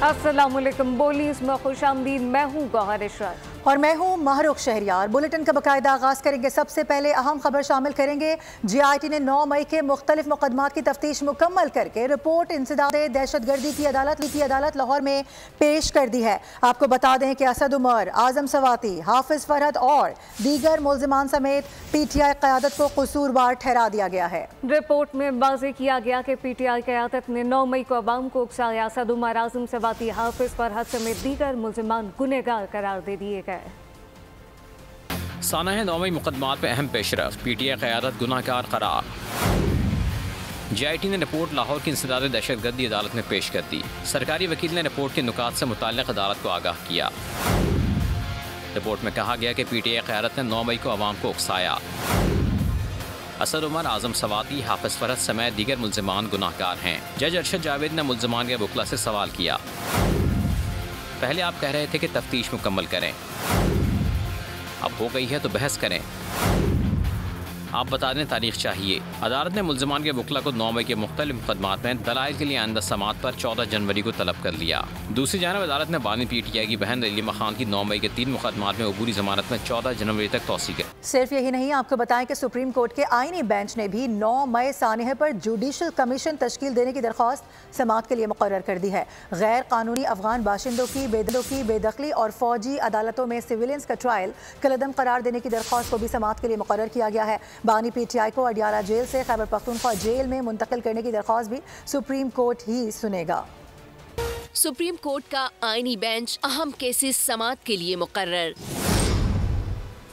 अस्सलामुअलैकुम। बोलीस में खुशामदीद। मैं हूँ गौहर इशरत और मैं हूँ महरुख शहरियार। बुलेटिन का बाकायदा आगाज़ करेंगे। सबसे पहले अहम खबर शामिल करेंगे। GIT ने 9 मई के मुख्तलिफ मुकदमात की तफ्तीश मुकम्मल करके रिपोर्ट इंसदाद दहशतगर्दी की अदालत लाहौर में पेश कर दी है। आपको बता दें कि असद उमर, आजम सवाती, हाफिज फरहद और दीगर मुल्जिमान समेत PTI क़यादत को कसूरवार ठहरा दिया गया है। रिपोर्ट में वाज़ेह किया गया कि PTI क़यादत ने 9 मई को अवाम को उकसाया। असद उमर, आजम सवाती, हाफिज फरहद समेत दीगर मुल्जिमान गुनहगार करार दे दिए गए। साना है 9 मई मुकदमात में अहम पेशरफ। PTI क़यादत गुनाहगार करार। GIT ने रिपोर्ट लाहौर की इंसदाद दहशतगर्दी अदालत में पेश कर दी। सरकारी वकील ने रिपोर्ट के नुकात से मुताल्लिक़ अदालत को आगाह किया। रिपोर्ट में कहा गया कि PTI क़यादत ने 9 मई को अवाम को उकसाया। असद उमर, आजम सवाती, हाफिज फरहद समेत दीगर मुल्जिमान गुनाहगार हैं। जज अरशद जावेद ने मुल्जिमान के वकला से सवाल किया। पहले आप कह रहे थे कि तफ्तीश मुकम्मल करें, अब हो गई है तो बहस करें। आप बता दें तारीख चाहिए। अदालत ने मुल्जिमान के वकला को 9 मई के मुख्तलिफ मुकदमात में दलाइल के लिए आइंदा समाअत पर 14 जनवरी को तलब कर लिया। दूसरी जानब अदालत ने बानी PTI की बहन लीमा खान की 9 मई के 3 मुकदमात में अबूरी जमानत में 14 जनवरी तक तौसी की। सिर्फ यही नहीं, आपको बताएं कि सुप्रीम कोर्ट के आईनी बेंच ने भी 9 मई सानहे पर जुडिशल कमीशन तश्कील देने की दरख्वास्त समाअत के लिए मुकर्रर कर दी है। गैर कानूनी अफगान बाशिंदों की बेदखली और फौजी अदालतों में सिविलियंस का ट्रायल कलअदम करार देने की दरख्वास्त को भी समाअत के लिए मुकर्रर किया गया है। बानी PTI को अडियाला जेल से खैबर पख्तूनख्वा जेल में मुंतकिल करने की दरख्वास्त भी सुप्रीम कोर्ट ही सुनेगा। सुप्रीम कोर्ट का आईनी बेंच अहम केसेस समाअत के लिए मुकर्रर।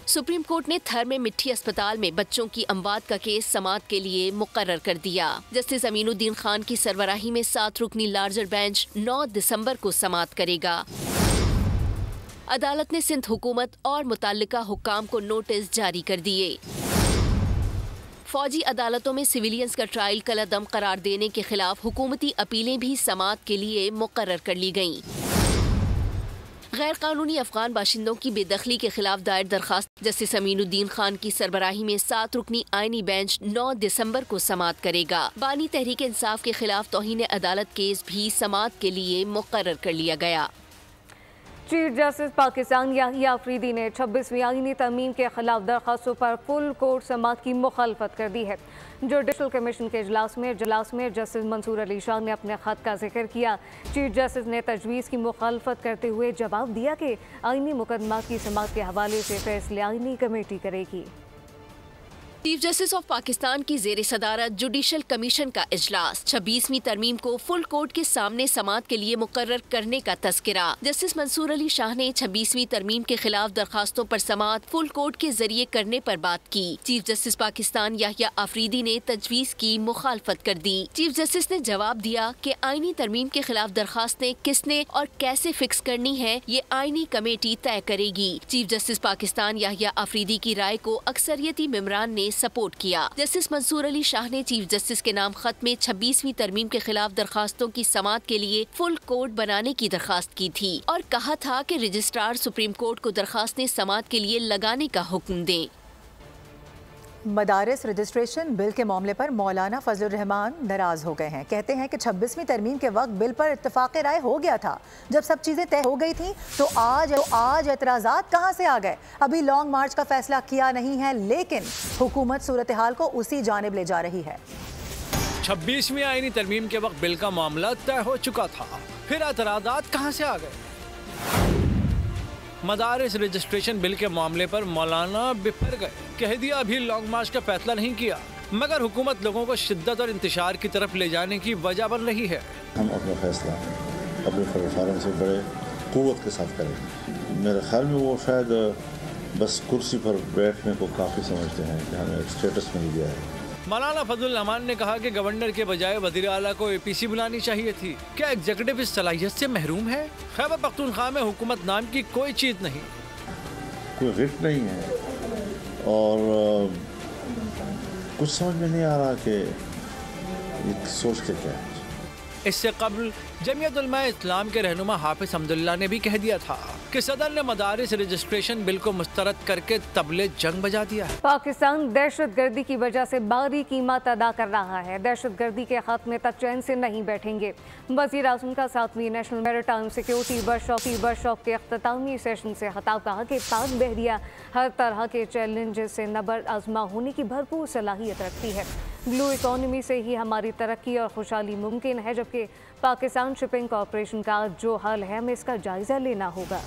सुप्रीम कोर्ट ने थर में मिट्टी अस्पताल में बच्चों की अमवात का केस समाअत के लिए मुकर्रर कर दिया। जस्टिस अमीनुद्दीन खान की सरबराही में 7 रुकनी लार्जर बेंच 9 दिसंबर को समाअत करेगा। अदालत ने सिंध हुकूमत और मुतल्लिका हुक्काम को नोटिस जारी कर दिए। फौजी अदालतों में सिविलियंस का ट्रायल कलअदम करार देने के खिलाफ हुकूमती अपीलें भी समाअत के लिए मुकर्रर कर ली गईं। गैर कानूनी अफगान बाशिंदों की बेदखली के खिलाफ दायर दरखास्त जस्टिस अमीनुद्दीन खान की सरबराही में 7 रुकनी आईनी बेंच 9 दिसंबर को समाअत करेगा। बानी तहरीक इंसाफ के खिलाफ तौहीन अदालत केस भी समाअत के लिए मुकर्रर कर लिया गया। चीफ जस्टिस पाकिस्तान याहिया अफरीदी ने 26वीं आईनी तरमीम के खिलाफ दरखास्तों पर फुल कोर्ट समाअत की मुखालफत कर दी है। जुडिशल कमीशन के इजलास में जस्टिस मंसूर अली शाह ने अपने खत का जिक्र किया। चीफ जस्टिस ने तजवीज़ की मुखालफत करते हुए जवाब दिया कि आईनी मुकदमात की समाअत के हवाले से फैसले आईनी कमेटी करेगी। चीफ जस्टिस ऑफ पाकिस्तान की जेर सदारत जुडिशल कमीशन का इजलास 26वीं तरमीम को फुल कोर्ट के सामने समाअत के लिए मुकर्रर करने का तस्करा। जस्टिस मंसूर अली शाह ने 26वीं तरमीम के खिलाफ दरखास्तों पर समाअत फुल कोर्ट के जरिए करने पर बात की। चीफ जस्टिस पाकिस्तान याहिया अफरीदी ने तजवीज़ की मुखालफत कर दी। चीफ जस्टिस ने जवाब दिया कि आईनी तरमीम के खिलाफ दरखास्तें किसने और कैसे फिक्स करनी है ये आईनी कमेटी तय करेगी। चीफ जस्टिस पाकिस्तान याहिया अफरीदी की राय को अक्सरियती मेंबरान ने सपोर्ट किया। जस्टिस मंसूर अली शाह ने चीफ जस्टिस के नाम खत में 26वीं तरमीम के खिलाफ दरखास्तों की समाअत के लिए फुल कोर्ट बनाने की दरखास्त की थी और कहा था कि रजिस्ट्रार सुप्रीम कोर्ट को दरखास्तें समाअत के लिए लगाने का हुक्म दें। मदारिस रजिस्ट्रेशन बिल के मामले पर मौलाना फजलुर रहमान नाराज हो गए हैं। कहते हैं कि 26वीं तरमीम के वक्त बिल पर इत्तेफाक राय हो गया था। जब सब चीज़ें तय हो गई थी तो आज एतराज़ात कहाँ से आ गए। अभी लॉन्ग मार्च का फैसला किया नहीं है, लेकिन हुकूमत सूरत हाल को उसी जानिब ले जा रही है। 26वीं आईनी तरमीम के वक्त बिल का मामला तय हो चुका था, फिर एतराज़ात कहाँ से आ गए। मदारिस रजिस्ट्रेशन बिल के मामले पर मौलाना बिफर गए। कह दिया अभी लॉन्ग मार्च का फैसला नहीं किया, मगर हुकूमत लोगों को शिद्दत और इंतशार की तरफ ले जाने की वजह बन रही है। हम अपना फैसला अपने प्लेटफार्म से बड़े कुव्वत के साथ करेंगे। मेरे ख्याल में वो शायद बस कुर्सी पर बैठने को काफ़ी समझते हैं कि हमें स्टेटस मिल गया है। मौलाना फजलुर रहमान ने कहा कि गवर्नर के बजाय वज़ीर आला को APC बुलानी चाहिए थी। क्या एग्जीक्यूटिव इस सलाहियत से महरूम है। खैबर पख्तूनख्वा में हुकूमत नाम की कोई चीज़ नहीं, कोई रिट नहीं है और कुछ समझ में नहीं आ रहा कि ये सोचते क्या है। इससे कबल जमीयत उलमा इस्लाम के रहनुमा हाफिज हमदुल्ला ने भी कह दिया था कि सदर ने मदारिस रजिस्ट्रेशन बिल को मुस्तरद करके तबले जंग बजा दिया है। पाकिस्तान दहशतगर्दी की वजह से भारी कीमत अदा कर रहा है। दहशतगर्दी के खात्मे तक चैन से नहीं बैठेंगे। वज़ीर आज़म का 7वीं नेशनल मैरीटाइम सिक्योरिटी वर्कशॉप के अख्तामी सेशन से खिताब कहा कि पाक बहरिया हर तरह के चैलेंजेस से नबर आजमा होने की भरपूर सलाहियत रखती है। ब्लू इकॉनमी से ही हमारी तरक्की और खुशहाली मुमकिन है, जबकि पाकिस्तान शिपिंग कॉरपोरेशन का जो हल है हमें इसका जायजा लेना होगा।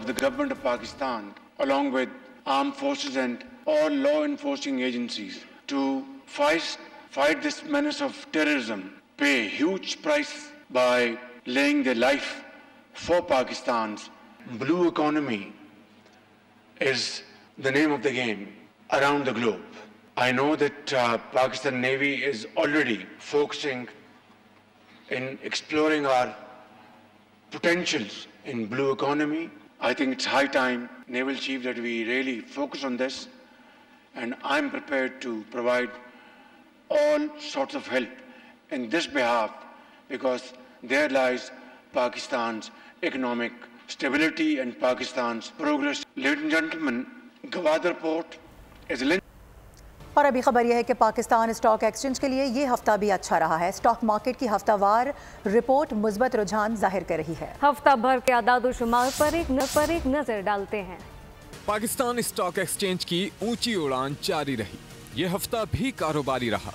The government of Pakistan, along with armed forces and all law enforcing agencies, to fight this menace of terrorism, pay a huge price by laying their life for Pakistan's blue economy is the name of the game around the globe. I know that Pakistan Navy is already focusing in exploring our potentials in blue economy. I think it's high time, Naval Chief, that we really focus on this, and I'm prepared to provide all sorts of help in this behalf, because there lies Pakistan's economic stability and Pakistan's progress. Ladies and gentlemen, Gwadar Port is a और अभी खबर यह है कि Pakistan stock exchange के लिए ये हफ्ता भी अच्छा रहा है। स्टॉक मार्केट की हफ्तावार रिपोर्ट मुस्बत रुझान जाहिर कर रही है। हफ्ता भर के आदाद शुमार पर एक नजर डालते हैं। पाकिस्तान स्टॉक एक्सचेंज की ऊंची उड़ान जारी रही। ये हफ्ता भी कारोबारी रहा।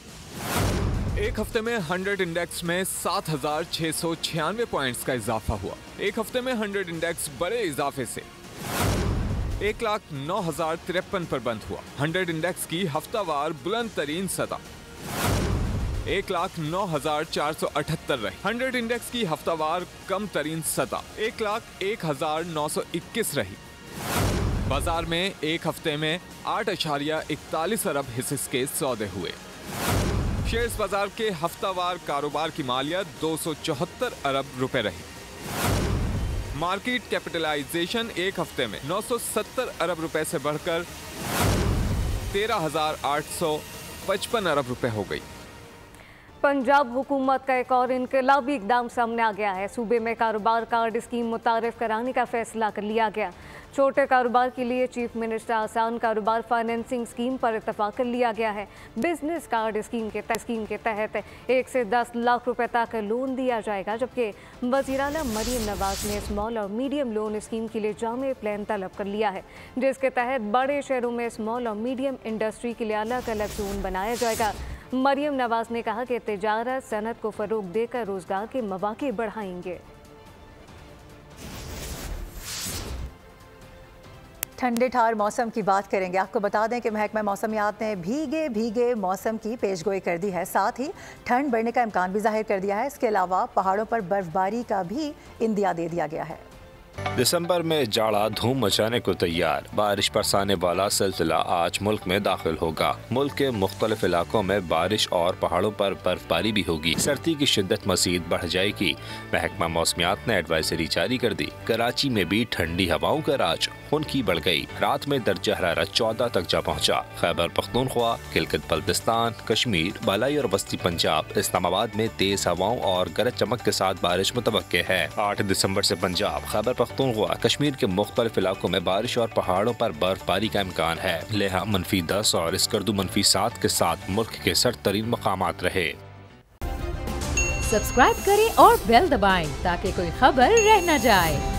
एक हफ्ते में 100 इंडेक्स में 7,696 पॉइंट्स का इजाफा हुआ। एक हफ्ते में 100 इंडेक्स बड़े इजाफे से 1,09,053 पर बंद हुआ। 100 इंडेक्स की हफ्तावार बुलंद तरीन सतह 1,09,478 रही। 100 इंडेक्स की हफ्तावार कम तरीन सतह 1,01,921 रही। बाजार में एक हफ्ते में 8.41 अरब हिस्सेस के सौदे हुए। शेयर्स बाजार के हफ्तावार कारोबार की मालियत 274 अरब रुपए रही। मार्केट कैपिटलाइजेशन एक हफ्ते में 970 अरब रुपए से बढ़कर 13,855 अरब रुपए हो गई। पंजाब हुकूमत का एक और इनकलाबी इकदाम सामने आ गया है। सूबे में कारोबार कार्ड स्कीम मुतारिफ कराने का फैसला कर लिया गया। छोटे कारोबार के लिए चीफ मिनिस्टर आसान कारोबार फाइनेंसिंग स्कीम पर इत्तफाक कर लिया गया है। बिजनेस कार्ड स्कीम के तहत 1 से 10 लाख रुपए तक लोन दिया जाएगा, जबकि वज़ीर आला मरियम नवाज ने स्मॉल और मीडियम लोन स्कीम के लिए जामे प्लान तलब कर लिया है, जिसके तहत बड़े शहरों में स्मॉल और मीडियम इंडस्ट्री के लिए अलग अलग जोन बनाया जाएगा। मरियम नवाज ने कहा कि तिजारत सनत को फ़रोग देकर रोजगार के मौके बढ़ाएंगे। ठंडे ठार मौसम की बात करेंगे। आपको बता दें कि महकमा मौसमियात ने भीगे मौसम की पेशगोई कर दी है, साथ ही ठंड बढ़ने का इम्कान भी जाहिर कर दिया है। इसके अलावा पहाड़ों पर बर्फबारी का भी इंदिया दे दिया गया है। दिसंबर में जाड़ा धूम मचाने को तैयार। बारिश बरसाने वाला सिलसिला आज मुल्क में दाखिल होगा। मुल्क के मुख्तलिफ इलाकों में बारिश और पहाड़ों पर बर्फबारी भी होगी। सर्दी की शिद्दत मजीद बढ़ जाएगी। महकमा मौसमियात ने एडवाइजरी जारी कर दी। कराची में भी ठंडी हवाओं का राज खुनकी बढ़ गई। रात में दर्जा हरारत 14 तक जा पहुँचा। खैबर पख्तूनख्वा, गिलगित बल्तिस्तान, कश्मीर, बालाई और वस्ती पंजाब, इस्लामाबाद में तेज हवाओं और गरज चमक के साथ बारिश मुतवक्के है। 8 दिसंबर से पंजाब, खैबर पख्तूनख्वा, कश्मीर के मुख्तलिफ इलाकों में बारिश और पहाड़ों पर बर्फबारी का इम्कान है। लेहा -10 और स्कर्दू -7 के साथ मुल्क के सर्द तरीन मकामात रहे। सब्सक्राइब करें और बेल दबाएं ताकि कोई खबर रह न जाए।